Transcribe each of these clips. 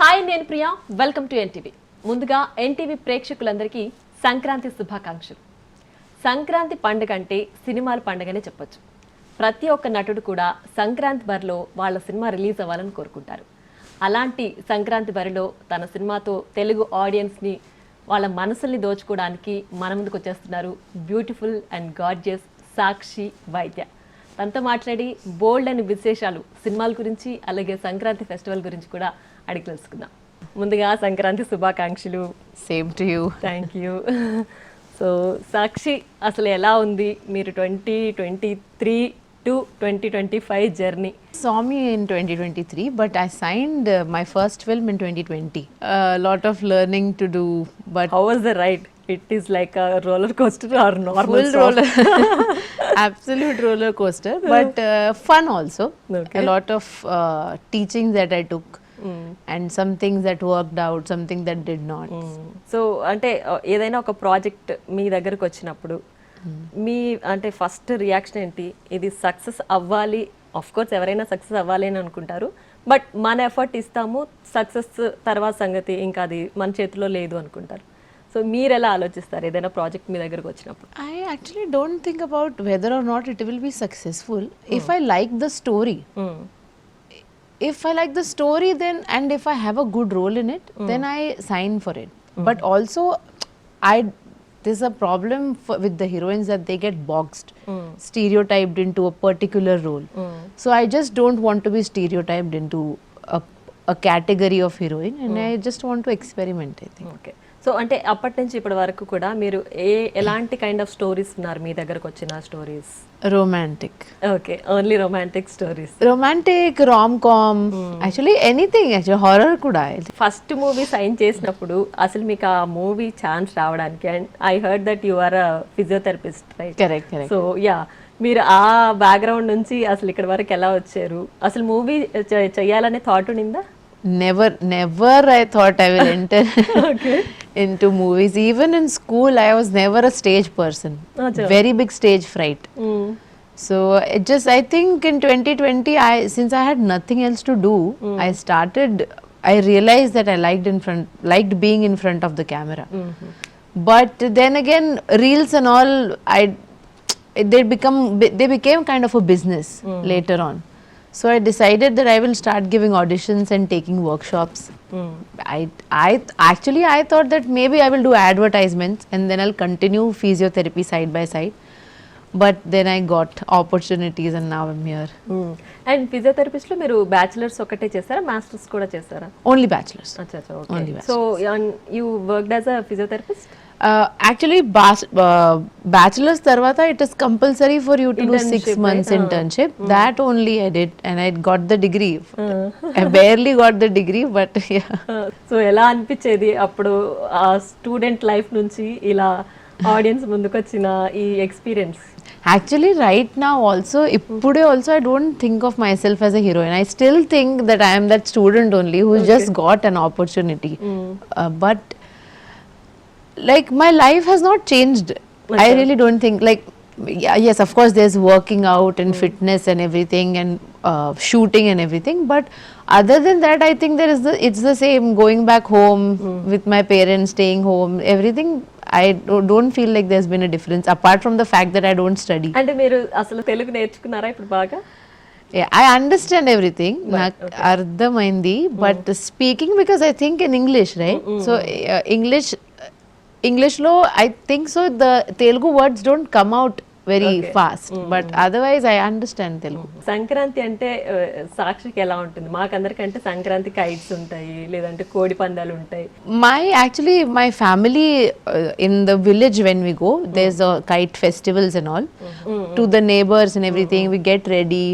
Hi నేను Priya welcome to NTV. ముందుగా NTV ప్రేక్షకులందరికీ సంక్రాంతి శుభాకాంక్షలు. సంక్రాంతి పండుగ అంటే సినిమాల పండుగనే చెప్పొచ్చు. ప్రతి ఒక్క నటుడు కూడా సంక్రాంతి బరిలో వాళ్ళ సినిమా రిలీజ్ అవ్వాలని కోరుకుంటారు. అలాంటి సంక్రాంతి బరిలో తన సినిమాతో తెలుగు ఆడియన్స్ని వాళ్ళ మనసుల్ని దోచుకోవడానికి మన ముందుకు వచ్చేస్తున్నారు బ్యూటిఫుల్ అండ్ గార్జియస్ సాక్షి వైద్య. తనతో మాట్లాడి బోల్డ్ అని విశేషాలు సినిమాల గురించి అలాగే సంక్రాంతి ఫెస్టివల్ గురించి కూడా అడిగి తెలుసుకుందాం. ముందుగా సంక్రాంతి శుభాకాంక్షలు. Same to you. Thank you. So Sakshi, అసలు ఎలా ఉంది మీరు 2023 to 2025 journey? Saw me in 2023, but I signed my first film in 2020. A lot of learning to do, but How was the ride? It is like a roller coaster or normal full roller, absolute roller coaster, but fun also. Okay. A lot of teaching that I took. And some things that worked out, something that did not. So అంటే ఏదైనా ఒక project మీ దగ్గరకు వచ్చినప్పుడు మీ అంటే first reaction ఏంటి? ఇది success అవ్వాలి, of course ఎవరైనా సక్సెస్ అవ్వాలి అని అనుకుంటారు, బట్ మన ఎఫర్ట్ ఇస్తాము, సక్సెస్ తర్వాత సంగతి ఇంకా అది మన చేతిలో లేదు అనుకుంటారు. సో మీరు ఎలా ఆలోచిస్తారు ఏదైనా ప్రాజెక్ట్ మీ దగ్గరకు వచ్చినప్పుడు? I actually don't think about whether or not it will be successful. If I like the story, if I like the story, then and if I have a good role in it, then I sign for it. But also, there's a problem with the heroines that they get boxed, stereotyped into a particular role. So I just don't want to be stereotyped into a category of heroine, and I just want to experiment, I think. Okay. So అంటే అప్పటి నుంచి ఇప్పటి వరకు కూడా మీరు ఎలాంటి kind of stories ఉన్నారు మీ దగ్గరకు వచ్చిన stories? Romantic. Okay, only romantic stories. Romantic, rom-com, actually anything, actually horror kuda. First movie sign చేసినప్పుడు అసలు మీకు ఆ మూవీ ఛాన్స్ రావడానికి, and I heard that you are a physiotherapist, right? Correct. So yeah, మీరు ఆ బ్యాక్గ్రౌండ్ నుంచి అసలు ఇక్కడ వరకు ఎలా వచ్చారు? అసలు మూవీ చేయాలనే thought ఉండిందా? Never I thought I will enter into movies. Even in school, I was never a stage person. Very big stage fright. So it just, I think in 2020, since I had nothing else to do, I realized that I liked being in front of the camera. But then again, reels and all, they became kind of a business later on. So I decided that I will start giving auditions and taking workshops. I thought that maybe I will do advertisements and then I'll continue physiotherapy side by side. But then I got opportunities and now I'm here. And physiotherapist లో మీరు bachelors ఒకటే చేస్తారా, masters కూడా చేస్తారా? Only bachelors. Okay. So you worked as a physiotherapist? Actually, bachelor's tarvata it is compulsory for you to do 6 months internship. That only I did and I got the degree. I barely got the degree, but yeah. So ఎలా అనిపించేది అప్పుడు ఆ student life నుంచి ఇలా audience ముందుకు వచ్చిన ఈ experience? Actually, right now also, ippude also I don't think of myself as a heroine. I still think that I am that student only who just got an opportunity. But like my life has not changed. Okay. I really don't think like, yes, of course there's working out and fitness and everything and shooting and everything, but other than that I think it's the same, going back home with my parents, staying home, everything. I don't feel like there's been a difference apart from the fact that I don't study. అంటే మీరు అసలు తెలుగు నేర్చుకున్నారా ఇప్పుడు బాగా? Yeah, I understand everything. నాకు అర్థమైంది, but speaking, because I think in English, right? So English lo I think so the Telugu words don't come out very fast, but otherwise I understand Telugu. Sankranti అంటే సాక్షికి ఎలా ఉంటుంది? మాకందరికంటే Sankranti kites ఉంటాయి, లేదంటే కోడి పందాలు ఉంటాయి. My family in the village, when we go, there's a kite festivals and all, to the neighbors and everything. We get ready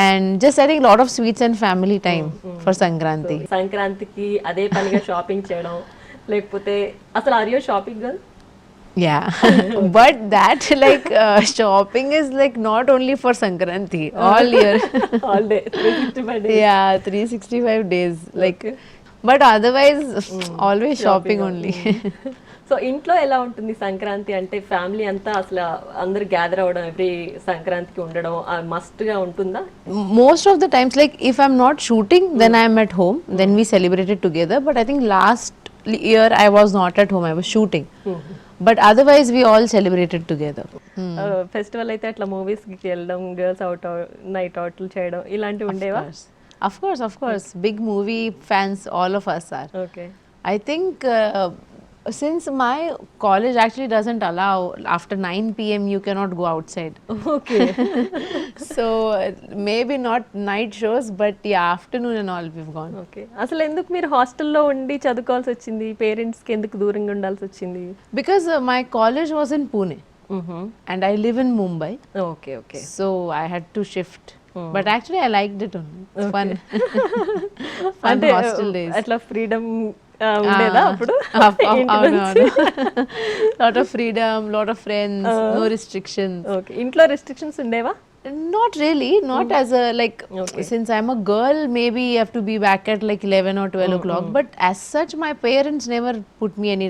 and just I think a lot of sweets and family time for Sankranthi. సంక్రాంతికి అదే పనిగా shopping చేయడం, లేకపోతే అసలు are you shopping girl? Yeah. But that like shopping is like not only for Sankranthi, all year. All day, 365 days. Yeah, 365 days. Like, but otherwise always shopping only. So ఇంట్లో ఎలా ఉంటుంది సంక్రాంతి అంటే? ఫ్యామిలీ అంతా అసలు అందరు గ్యాదర్ అవ్వడం, every సంక్రాంతికి ఉండడం మస్ట్ గా ఉంటుందా? Most of the times, like if I'm not shooting, then I'm at home, then we celebrated together. But I think last year I was not at home, I was shooting. But otherwise we all celebrated together. Festival అయితే అట్లా movies కి వెళ్ళడం, girls out night అవుట్లు చేయడం ఇలాంటివి ఉండేవా? Of course. Big movie fans, all of us are. Okay. I think since my college actually doesn't allow, after 9 p.m. you cannot go outside. Okay. So maybe not night shows, but yeah, afternoon and all we've gone. Okay. అసలు ఎందుకు మీరు హాస్టల్లో ఉండి చదువుకోవాల్సి వచ్చింది? Parents కి ఎందుకు దూరంగా ఉండాల్సి వచ్చింది? Because my college was in Pune and I live in Mumbai. Okay. Okay. So I had to shift. But actually I liked it only. It's fun. Fun hostel days. అట్లా ఫ్రీడమ్ ఉండేదా అప్పుడు? Lot of freedom, lot of friends, no restrictions. Okay. ఇంట్లో restrictions ఉండేవా? Not really, not as a like, since I'm a girl, maybe you have to be back at like 11 or 12 o'clock. But as such, my parents never put any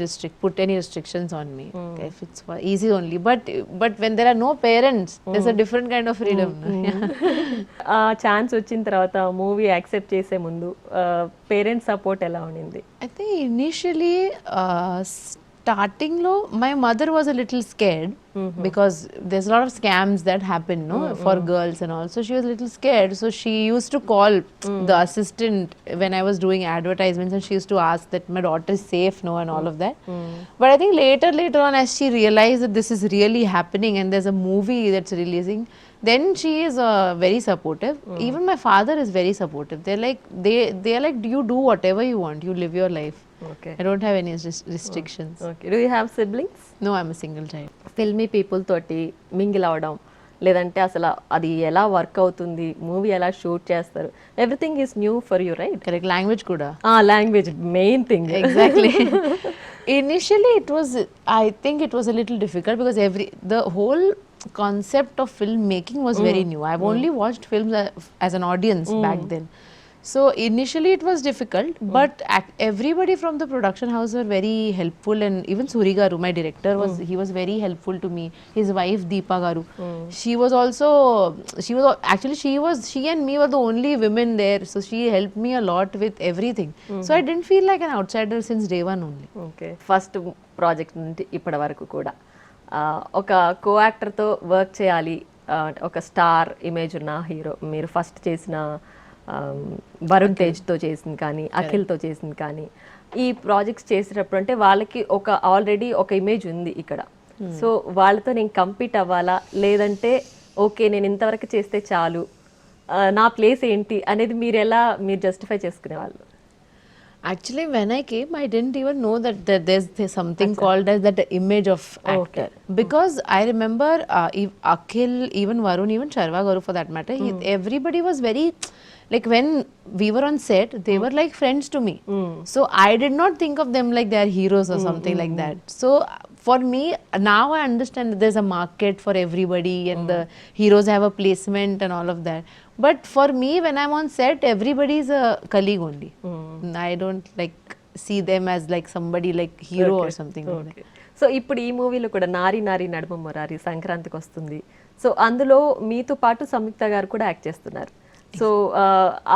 restrictions on me. If it's easy only. But when there are no parents, there's a different kind of freedom. ఆ chance వచ్చిన తర్వాత movie accept చేసే ముందు parents support ఎలా ఉండింది? I think initially, starting low, my mother was a little scared because there's a lot of scams that happen, no, for girls and all. So she was a little scared. So she used to call the assistant when I was doing advertisements, and she used to ask that my daughter is safe, no, and all of that. But I think later on, as she realized that this is really happening and there's a movie that's releasing, then she is very supportive. Even my father is very supportive. They're like, you do whatever you want, you live your life. Okay. I don't have any restrictions. Okay. Do you have siblings? No, I'm a single child. Filmy people తోటి mingle అవడం, లేదంటే అసలు అది ఎలా work అవుతుంది, movie ఎలా shoot చేస్తారు, everything is new for you, right? Correct. Language kuda. Language main thing. Exactly. Initially, I think it was a little difficult because the whole concept of filmmaking was very new. I've only watched films as an audience back then. So initially it was difficult, but everybody from the production house were very helpful, and even Suri garu, my director, he was very helpful to me. His wife Deepa garu, she and me were the only women there, so she helped me a lot with everything. So I didn't feel like an outsider since day one only. Okay. First project నుండి ఇప్పటి వరకు కూడా ఒక కో యాక్టర్తో work చేయాలి, ఒక star image ఉన్న hero, మీరు first చేసిన వరుణ్ తేజ్తో చేసింది కానీ, అఖిల్తో చేసింది కానీ, ఈ ప్రాజెక్ట్స్ చేసేటప్పుడు అంటే వాళ్ళకి ఆల్రెడీ ఒక ఇమేజ్ ఉంది ఇక్కడ. సో వాళ్ళతో నేను కంపీట్ అవ్వాలా, లేదంటే ఓకే నేను ఇంతవరకు చేస్తే చాలు, నా ప్లేస్ ఏంటి అనేది మీరు జస్టిఫై చేసుకునేవాళ్ళు? Actually, when I came, I didn't even know that there's something called as that image of actor. Because I remember Akhil, even Varun, even Sharva Garu for that matter, everybody was very, like when we were on set, they were like friends to me. So I did not think of them like they are heroes or something like that. So for me, now I understand that there's a market for everybody and the heroes have a placement and all of that. But for me, when I'm on set, everybody is a colleague only. I don't like see them as like somebody like hero or something like that. So ఇప్పుడు ఈ మూవీలో కూడా నారి నారి నడుమ మొరారి సంక్రాంతికి వస్తుంది. So అందులో మీతో పాటు సంయుక్త గారు కూడా యాక్ట్ చేస్తున్నారు. సో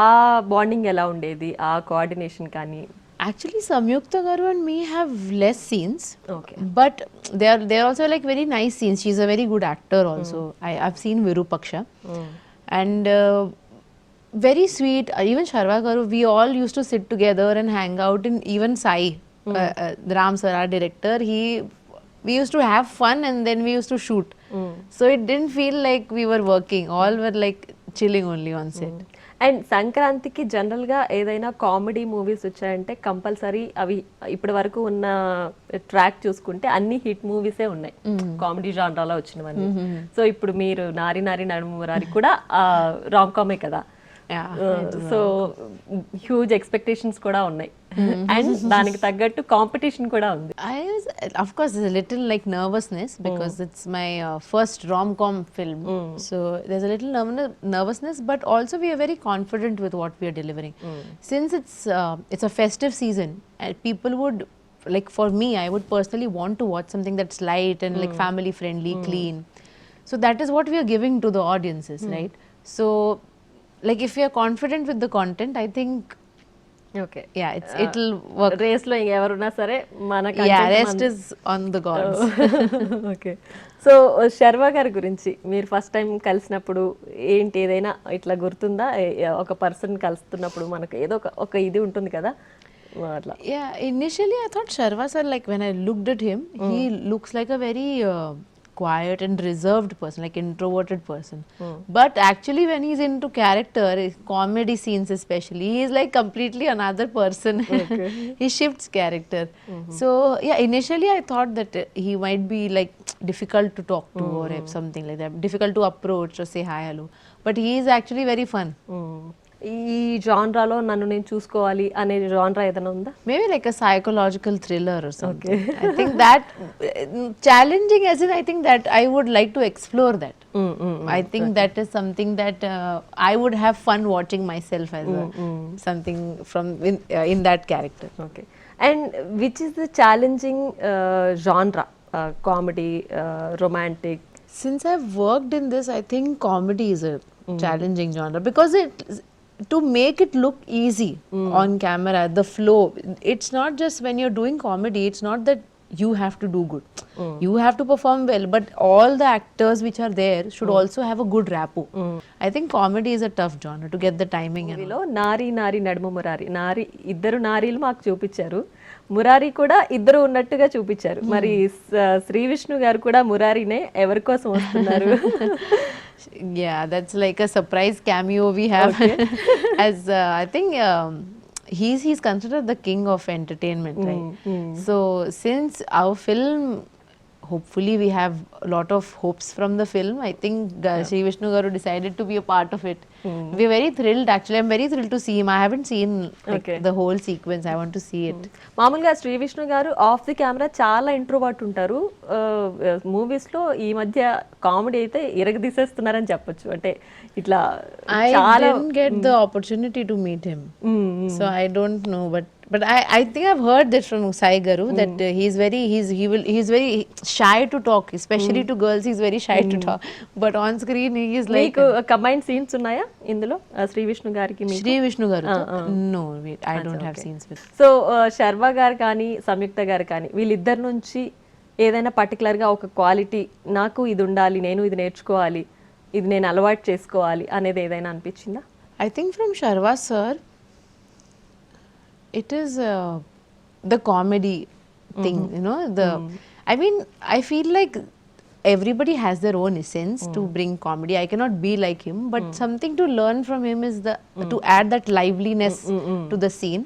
ఆ బాండింగ్ ఎలా ఉండేది, ఆ కోఆర్డినేషన్ కానీ? Actually, Samyukta Garu and me have less scenes. Okay. But they are also like very nice scenes. She's a very good actor also. I've seen Virupaksha. And very sweet. Even Sharva Garu, we all used to sit together and hang out. And even Sai, Ram sir, our director, we used to have fun and then we used to shoot. So it didn't feel like we were working. All were like chilling only on set. And సంక్రాంతికి జనరల్గా ఏదైనా comedy movies వచ్చాయంటే compulsory అవి ఇప్పటి వరకు ఉన్న track చూసుకుంటే అన్ని హిట్ మూవీసే ఉన్నాయి, కామెడీ జానరాలో వచ్చినవన్నీ. సో ఇప్పుడు మీరు నారి నారి నడుమురారి కూడా రామ్ కామే కదా, సో హ్యూజ్ ఎక్స్పెక్టేషన్స్ కూడా ఉన్నాయి అండ్ దానికి తగ్గట్టు కాంపిటీషన్ కూడా ఉంది. Of course, there's a little like nervousness because it's my first rom-com film. So there's a little nervousness, but also we are very confident with what we are delivering. Since it's a festive season, people would like for me, I would personally want to watch something that's light and like family friendly, clean. So that is what we are giving to the audiences, right? So like if we are confident with the content, I think okay yeah, it'll work. Race లో ఎవరున్నా సరే మన Yeah, rest is on the gods. Okay so Sharwa గారి గురించి మీరు first time కలిసినప్పుడు ఏంటి ఏదైనా ఇట్లా గుర్తుందా ఒక పర్సన్ కలుస్తున్నప్పుడు మనకు ఏదో ఒక ఇది ఉంటుంది కదా అట్లా Yeah, initially I thought Sharva sir, like when I looked at him, he looks like a very quiet and reserved person, like introverted person. But actually when he's into character, comedy scenes especially, he's like completely another person. He shifts character. So yeah, initially I thought that he might be like difficult to talk to or something like that, difficult to approach or say hi, hello. But he is actually very fun. ఈ జాన్రాలో నన్ను నేను చూసుకోవాలి అనే genre ఏదైనా ఉందా Maybe like a psychological thriller or something. I think that challenging as in I think that I would like to explore that. I think that is something that I would have fun watching myself as something from in that character. Okay and which is the challenging genre comedy romantic Since I've worked in this, I think comedy is a challenging genre because to make it look easy on camera, the flow, it's not just when you're doing comedy, it's not that you have to do good. You have to perform well, but all the actors which are there should also have a good rapport. I think comedy is a tough genre to get the timing and మూవీలో నారీ నారీ నడుము మురారి నారి ఇద్దరు నారీలు మాకు చూపించారు మురారి కూడా ఇద్దరు ఉన్నట్టుగా చూపించారు మరి శ్రీ విష్ణు గారు కూడా మురారినే ఎవరి కోసం వస్తున్నారు yeah, that's like a surprise cameo we have. As I think he's considered the king of entertainment, right? So since our film, hopefully we have a lot of hopes from the film, I think Sri Vishnu Garu decided to be a part of it. We're very thrilled, actually. I'm very thrilled to see him. I haven't seen like, the whole sequence. I want to see it. మామూలుగా శ్రీ విష్ణు గారు of the camera చాలా introvert ఉంటారు movies లో ఈ మధ్య comedy అయితే ఇరగదీసేస్తున్నారని చెప్పొచ్చు అంటే ఇట్లా I didn't get the opportunity to meet him, so I don't know. But I think I've heard that from Sai Garu that he's very shy to talk, especially to girls. He's very shy to talk, but on screen he is like. మీకు combine scenes ఉన్నాయా ఇందులో శ్రీ విష్ణు గారికి Sri Vishnu Garu. No, wait, I don't have scenes with. So Sharwa garu కానీ సంయుక్త గారు కానీ వీళ్ళిద్దరి నుంచి ఏదైనా పర్టికులర్గా ఒక క్వాలిటీ నాకు ఇది ఉండాలి నేను ఇది నేర్చుకోవాలి ఇది నేను అలవాటు చేసుకోవాలి అనేది ఏదైనా అనిపించిందా I think from Sharva sir, it is the comedy thing, you know. I mean, I feel like everybody has their own essence to bring comedy. I cannot be like him, but something to learn from him is to add that liveliness to the scene.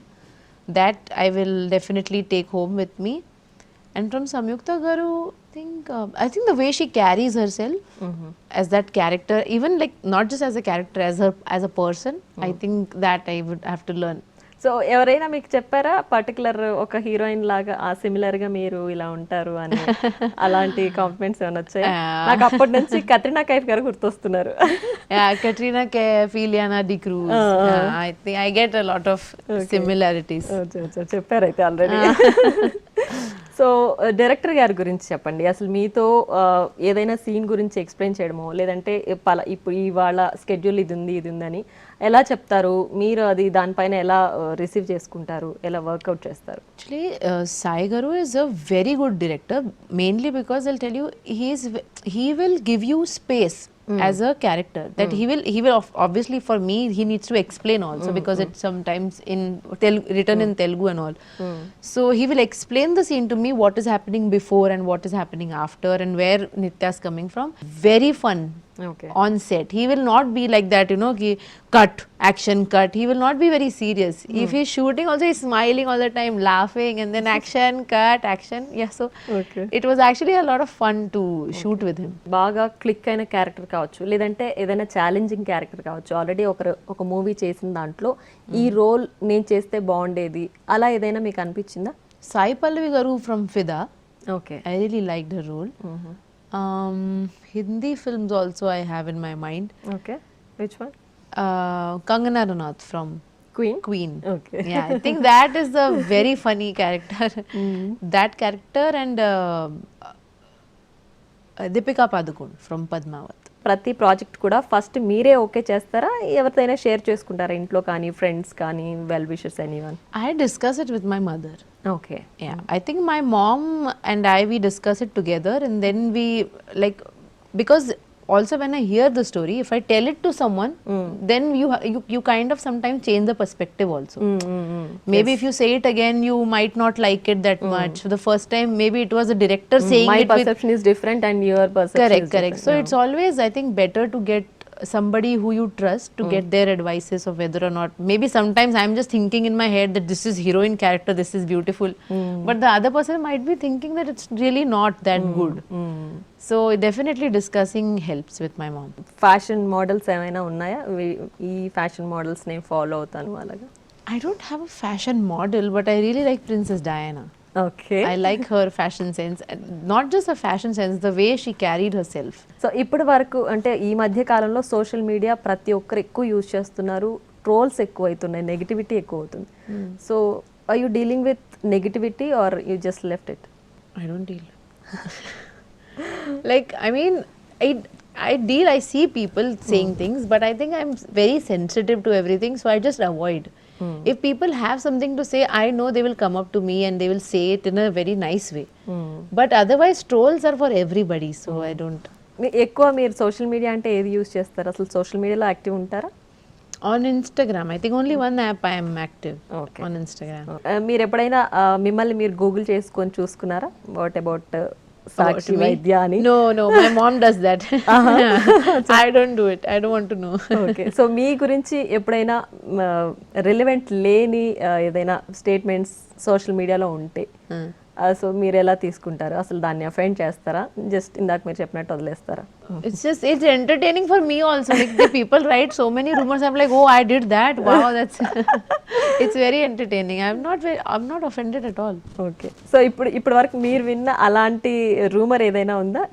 That I will definitely take home with me. And from Samyukta Garu, I think the way she carries herself as that character, even like not just as a character, as a person, I think that I would have to learn. So ఎవరైనా మీకు చెప్పారా particular ఒక heroine లాగా ఆ similar గా మీరు ఇలా ఉంటారు అని అలాంటి కాంప్లిమెంట్స్ ఏమైనా వచ్చాయి నాకు అప్పటి నుంచి కత్రినా కైఫ్ గారు గుర్తొస్తున్నారు Katrina Kaif, Ileana D'Cruz. I think I get a lot of similarities. చెప్పారు అయితే ఆల్రెడీ సో డైరెక్టర్ గారి గురించి చెప్పండి అసలు మీతో ఏదైనా సీన్ గురించి ఎక్స్ప్లెయిన్ చేయడమో లేదంటే ఇప్పుడు ఇవాళ స్కెడ్యూల్ ఇది ఉంది అని ఎలా చెప్తారు మీరు అది దానిపైన ఎలా రిసీవ్ చేసుకుంటారు ఎలా వర్కౌట్ చేస్తారు Actually, Sai Garu is a very good director, mainly because I'll tell you, he will give you space as a character. That he will obviously, for me, he needs to explain also because it's sometimes written in Telugu and all. So he will explain the scene to me, what is happening before and what is happening after and where Nitya is coming from. Very fun. Okay. On set, he will not be like that, you know, cut, action, cut. He will not be very serious. If he's shooting also, he's smiling all the time, laughing, and then action, cut, action. Yeah, so it was actually a lot of fun to shoot with him. బాగా click అయిన character కావచ్చు లేదంటే ఏదైనా challenging character కావచ్చు already ఒక movie చేసిన దాంట్లో ఈ రోల్ నేను చేస్తే బాగుండేది అలా ఏదైనా మీకు అనిపించిందా Sai Pallavi Garu from Fida. Okay I really liked her role. Hindi films also I have in my mind. Okay which one Kangana Ranaut from Queen. Okay. Yeah, I think that is the very funny character. That character and Deepika Padukone from Padmavat. ప్రతి project కూడా first మీరే okay చేస్తారా, ఎవరితోనైనా share చేసుకుంటారా, ఇంట్లో కానీ friends కానీ well wishers anyone? I discuss it with my mother. Okay. Yeah, I think my mom and we discuss it together, and then we like, because also when I hear the story, if I tell it to someone, then you kind of sometimes change the perspective also. Maybe if you say it again, you might not like it that much. So the first time, maybe it was a director saying My it with perception is different and your perception is correct. different. So it's always, I think, better to get somebody who you trust to get their advices of whether or not, maybe sometimes I'm just thinking in my head that this is heroine character, this is beautiful, but the other person might be thinking that it's really not that good. So definitely discussing helps with my mom. Fashion models ఏమైనా ఉన్నాయా, ఈ fashion models నేను follow అవుతాను అలాగా? I don't have a fashion model, but I really like Princess Diana. Okay. I like her fashion sense, and not just a fashion sense, the way she carried herself. So ఇప్పటి వరకు అంటే ఈ మధ్య కాలంలో social media ప్రతి ఒక్కరు ఎక్కువ use చేస్తున్నారు, ట్రోల్స్ ఎక్కువ అవుతున్నాయి, నెగిటివిటీ ఎక్కువ అవుతుంది. So are you dealing with negativity are you just left it? I don't deal. Like, I mean, I deal, I see people saying things, but I think I'm very sensitive to everything, so I just avoid. If people have something to say, I know they will come up to me and they will say it in a very nice way. But otherwise, trolls are for everybody, so I don't. ఎక్కువ మీరు social media అంటే ఏది use చేస్తారు? అసలు social మీడియాలో active ఉంటారా? On Instagram, I think only one app I am active. Okay. On Instagram. మీరు ఎప్పుడైనా మిమ్మల్ని మీరు గూగుల్ చేసుకొని చూసుకున్నారా? What about Sakshi, me? వైద్య అని? No, my mom does that. I don't do it. I don't want to know. Okay. So మీ గురించి ఎప్పుడైనా రిలవెంట్ లేని ఏదైనా స్టేట్మెంట్స్ సోషల్ మీడియాలో ఉంటే సో మీరు ఎలా తీసుకుంటారు? అసలు దాన్ని అఫెండ్ చేస్తారా, జస్ట్ ఇందాక మీరు చెప్పినట్టు వదిలేస్తారా? It's entertaining for me also. Like the people write so many rumors. I'm like, oh, I did that. Wow, that's. It's very entertaining. I'm not offended at all. Okay. So ఇప్పుడు వరకు మీరు విన్న అలాంటి rumour ఏదైనా ఉందా?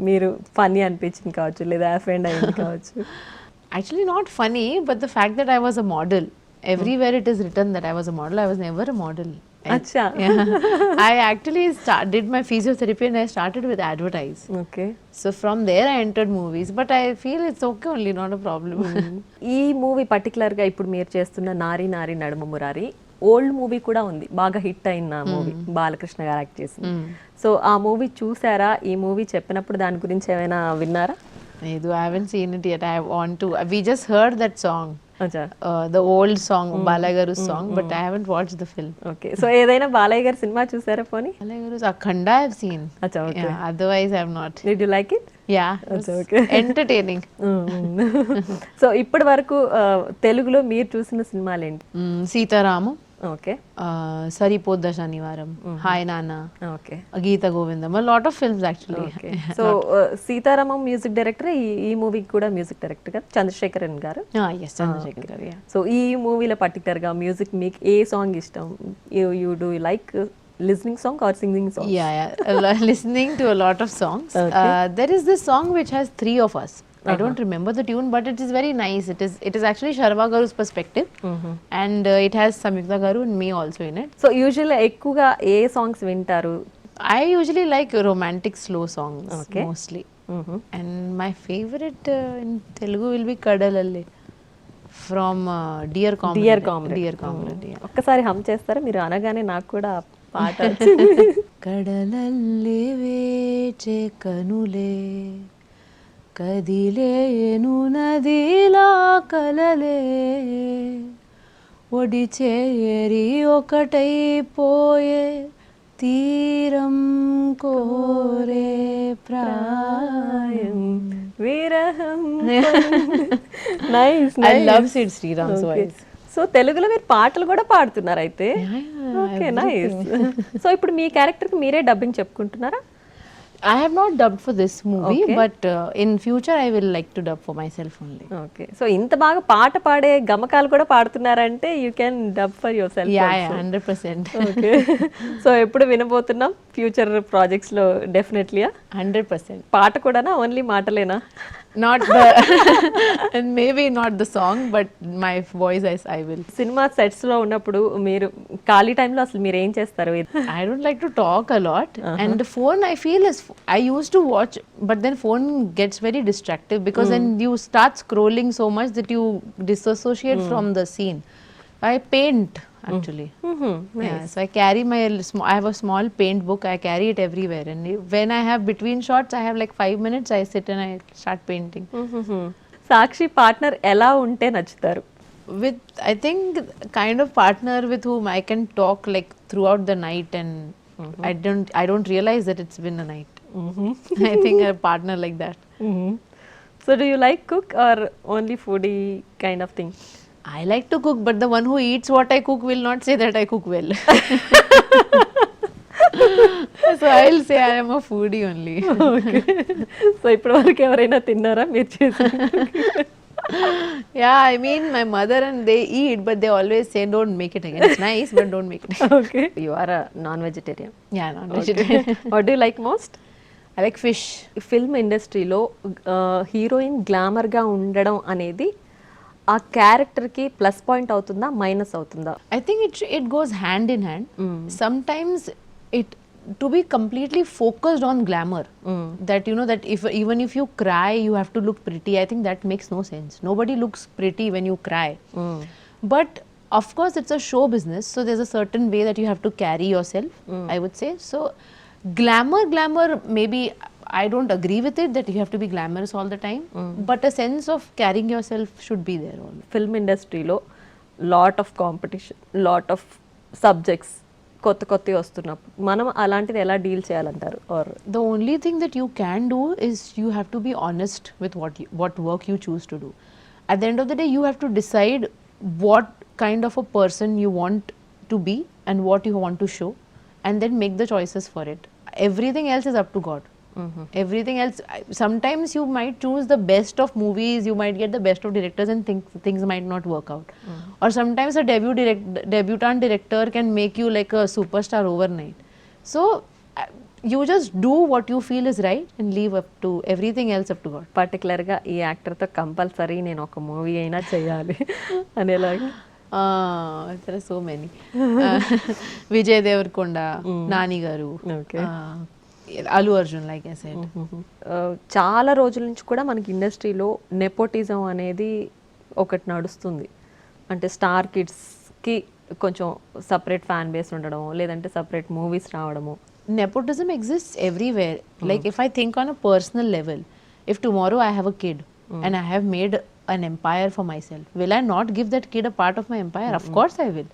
మీరు funny అనిపించింది కావచ్చు, లేదా అఫెండ్ అయింది కావచ్చు? Actually, not funny, but the fact that I was a model. Everywhere it is written that I was a model. I was never a model. అచ్చా. I actually did my physiotherapy and I started with advertise. Okay. So from there I entered movies, but I feel it's okay only, not a problem. ఈ movie పర్టికులర్గా ఇప్పుడు మీరు చేస్తున్న నారి నారి నడుమ Murari old movie కూడా ఉంది, బాగా హిట్ అయిన మూవీ, బాలకృష్ణ గారు యాక్ట్ చేసింది. సో ఆ మూవీ చూసారా? ఈ మూవీ చెప్పినప్పుడు దాని గురించి ఏమైనా విన్నారా? I haven't seen it yet. I want to. We just heard that song. అచ్చా. The old song, Balaya Garu's song, but I haven't watched the film. Okay. So ఏదైనా బాలయ్య గారి సినిమా చూసారా పోనీ? Balaya Garu's Akhanda I've seen. అచ్చా. Okay. Yeah, otherwise I've not. Did you like it? Yeah, అచ్చా. Okay. entertaining. So ఇప్పటి వరకు తెలుగులో మీరు చూసిన సినిమాలు ఏంటి? Sitaramu. Okay. Saripodda Shanivaram. Hi Nana. Okay. Geeta Govindam. A lot of films actually. Okay. So Sitaramam music director, ఈ మూవీకి కూడా మ్యూజిక్ డైరెక్టర్ గారు చంద్రశేఖరన్ గారు. Yes, Chandrasekhar garu, yeah. So ఈ మూవీలో పర్టికులర్గా మ్యూజిక్ మీకు ఏ సాంగ్ ఇష్టం? You do like listening song or singing song? Yeah. Listening to a lot of songs. There is this song which has three of us. I don't remember the tune, but it is very nice. It is actually Sharma Garu's perspective, and it has Samyukta Garu and me also in it. So యూజువల్గా ఎక్కువగా ఏ songs వింటారు? I usually like romantic slow songs. Okay. Mostly. And my favorite in Telugu will be Kadalalle from Dear Comrade. Dear Comrade. Yeah. ఒక్కసారి హమ్ చేస్తారా? మీరు అనగానే నాకు కూడా పాట కడలల్లే వేచే కనులే కదిలేను నదిలా కలలే ఒడి చేరి ఒకటైపోయే తీరం కోరే ప్రాయం విరహం. Nice. I love Sid Sriram's voice. So తెలుగులో మీరు పాటలు కూడా పాడుతున్నారు అయితే? Okay, nice. సో ఇప్పుడు మీ క్యారెక్టర్కి మీరే dubbing చెప్పుకుంటున్నారా? I have not dubbed for this movie, Okay. but in future I will like to dub for myself only. Okay. So ఇంత బాగా పాట పాడే గమకాలు కూడా పాడుతున్నారంటే you can dub for yourself. Yeah, 100%. Okay. So ఎప్పుడు వినబోతున్నాం future projects లో? డెఫినెట్లీ 100%. పాట కూడానా, ఓన్లీ మాటలేనా? Not the and maybe not the song, but my voice I will. సినిమా సెట్స్లో ఉన్నప్పుడు మీరు ఖాళీ టైంలో అసలు మీరు ఏం చేస్తారు? I don't like to talk a lot, and the phone I feel is I used to watch, but then phone gets very distractive because then you start scrolling so much that you disassociate from the scene. I paint actually. Yeah, so I carry my I have a small paint book. I carry it everywhere, and when I have between shots, I have like 5 minutes. I sit and I start painting. Sakshi partner ఎలా ఉంటే నచ్చుతారు? With I think kind of partner with whom I can talk like throughout the night, and I don't realize that it's been a night. I think a partner like that. So do you like cook or only foodie kind of thing? I like to cook, but the one who eats what I cook will not say that I cook well. So I'll say I am a foodie only. Okay. So ఇప్పటి వరకు ఎవరైనా తిన్నారా మీరు చేసి? Yeah, I mean my mother and they eat, but they always say don't make it again. It's nice, but don't make it. Okay. You are a non-vegetarian. Yeah, non-vegetarian. What do you like most? I like fish. Film ఇండస్ట్రీలో heroine గ్లామర్గా ఉండడం అనేది ఆ క్యారెక్టర్కి plus point అవుతుందా minus అవుతుందా? I think it goes hand in hand. Sometimes it to be completely focused on glamour, that you know that even if you cry you have to look pretty. I think that makes no sense. Nobody looks pretty when you cry. But of course it's a show business, so there's a certain way that you have to carry yourself, I would say. So glamour maybe I don't agree with it that you have to be glamorous all the time, but a sense of carrying yourself should be there always. Film ఇండస్ట్రీలో lot of competition, lot of subjects కొత్తవి వస్తున్నప్పుడు మనం అలాంటిది ఎలా deal చేయాలంటారు? Or The only thing that you can do is you have to be honest with what work you choose to do. At the end of the day, you have to decide what kind of a person you want to be and what you want to show, and then make the choices for it. Everything else is up to God. Everything else, sometimes you might choose the best of movies, you might get the best of directors, and things might not work out. Or sometimes a debutant director can make you like a superstar overnight. So you just do what you feel is right and leave up to everything else up to God. పర్టికులర్గా ఈ యాక్టర్తో compulsory నేను ఒక movie అయినా చేయాలి అనేలాగా? There are so many. Vijay Devarkonda, Nani Garu, Allu Arjun, like I said. చాలా రోజుల నుంచి కూడా మనకి ఇండస్ట్రీలో నెపోటిజం అనేది ఒకటి నడుస్తుంది. అంటే స్టార్ కిడ్స్కి కొంచెం సపరేట్ ఫ్యాన్ బేస్ ఉండడం, లేదంటే సపరేట్ మూవీస్ రావడము. Nepotism exists everywhere. Like if I think on a personal level, if tomorrow I have a kid and I have made an empire for myself, will I not give that kid a part of my empire? Of course I will.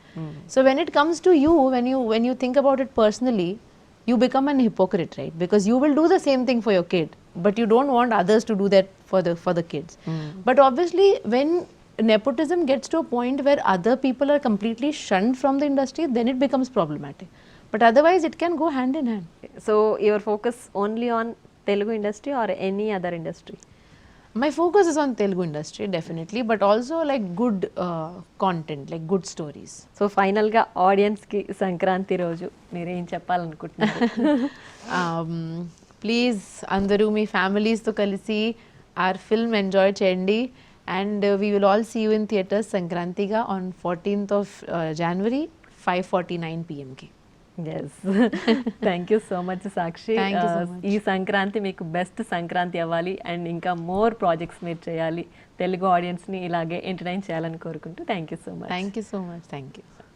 So when it comes to you, when you think about it personally, you become an hypocrite, right? Because you will do the same thing for your kid, but you don't want others to do that for the kids. But obviously when nepotism gets to a point where other people are completely shunned from the industry, then it becomes problematic. But otherwise it can go hand in hand. So your focus only on Telugu industry or any other industry? My focus is on Telugu industry definitely, but also like good content, like good stories. So ఫైనల్గా ఆడియన్స్కి సంక్రాంతి రోజు మీరు ఏం చెప్పాలనుకుంటున్నారు? Please అందరూ మీ ఫ్యామిలీస్తో కలిసి our film enjoy చేయండి, and we will all see you in theatres సంక్రాంతిగా on 14th of January 5:49 PM కి. Yes. Thank you so much, Sakshi. Thank you so much. ఈ సంక్రాంతి మీకు బెస్ట్ సంక్రాంతి అవ్వాలి, అండ్ ఇంకా మోర్ ప్రాజెక్ట్స్ మీరు చేయాలి, తెలుగు ఆడియన్స్ని ఇలాగే ఎంటర్టైన్ చేయాలని కోరుకుంటూ thank you so much. Thank you so much. Thank you.